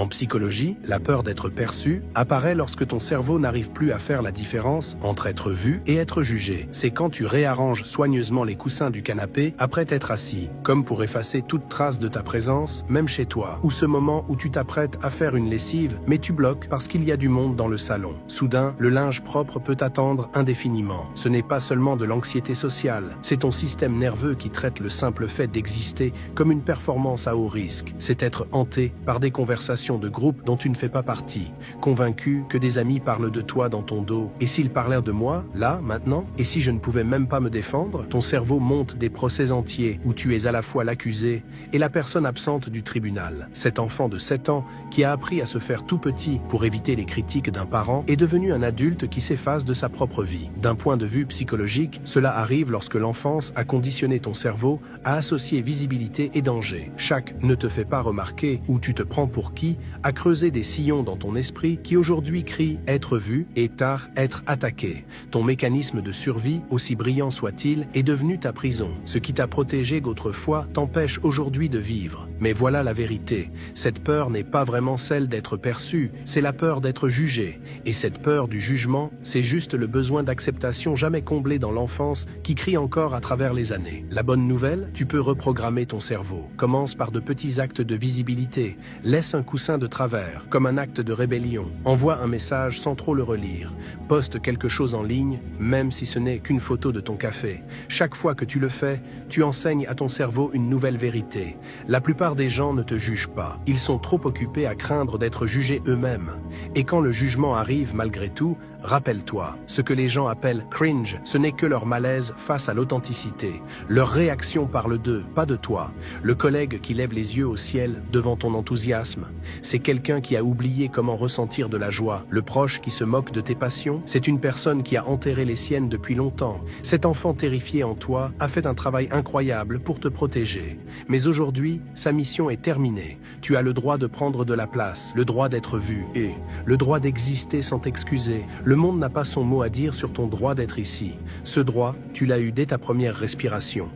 En psychologie, la peur d'être perçu apparaît lorsque ton cerveau n'arrive plus à faire la différence entre être vu et être jugé. C'est quand tu réarranges soigneusement les coussins du canapé après t'être assis, comme pour effacer toute trace de ta présence, même chez toi. Ou ce moment où tu t'apprêtes à faire une lessive, mais tu bloques parce qu'il y a du monde dans le salon. Soudain, le linge propre peut attendre indéfiniment. Ce n'est pas seulement de l'anxiété sociale, c'est ton système nerveux qui traite le simple fait d'exister comme une performance à haut risque. C'est être hanté par des conversations de groupe dont tu ne fais pas partie, convaincu que des amis parlent de toi dans ton dos. Et s'ils parlèrent de moi, là, maintenant? Et si je ne pouvais même pas me défendre? Ton cerveau monte des procès entiers où tu es à la fois l'accusé et la personne absente du tribunal. Cet enfant de 7 ans qui a appris à se faire tout petit pour éviter les critiques d'un parent est devenu un adulte qui s'efface de sa propre vie. D'un point de vue psychologique, cela arrive lorsque l'enfance a conditionné ton cerveau à associer visibilité et danger. Chaque « ne te fais pas remarquer » ou « tu te prends pour qui » a creusé des sillons dans ton esprit qui aujourd'hui crient être vu et tard être attaqué. Ton mécanisme de survie, aussi brillant soit-il, est devenu ta prison. Ce qui t'a protégé d'autrefois t'empêche aujourd'hui de vivre. Mais voilà la vérité. Cette peur n'est pas vraiment celle d'être perçu, c'est la peur d'être jugé. Et cette peur du jugement, c'est juste le besoin d'acceptation jamais comblé dans l'enfance qui crie encore à travers les années. La bonne nouvelle, tu peux reprogrammer ton cerveau. Commence par de petits actes de visibilité. Laisse un coussin de travers, comme un acte de rébellion. Envoie un message sans trop le relire. Poste quelque chose en ligne, même si ce n'est qu'une photo de ton café. Chaque fois que tu le fais, tu enseignes à ton cerveau une nouvelle vérité. La plupart des gens ne te jugent pas. Ils sont trop occupés à craindre d'être jugés eux-mêmes. Et quand le jugement arrive malgré tout, rappelle-toi, ce que les gens appellent cringe, ce n'est que leur malaise face à l'authenticité. Leur réaction parle d'eux, pas de toi. Le collègue qui lève les yeux au ciel devant ton enthousiasme, c'est quelqu'un qui a oublié comment ressentir de la joie. Le proche qui se moque de tes passions, c'est une personne qui a enterré les siennes depuis longtemps. Cet enfant terrifié en toi a fait un travail incroyable pour te protéger. Mais aujourd'hui, sa mission est terminée. Tu as le droit de prendre de la place, le droit d'être vu et le droit d'exister sans t'excuser. Le monde n'a pas son mot à dire sur ton droit d'être ici. Ce droit, tu l'as eu dès ta première respiration.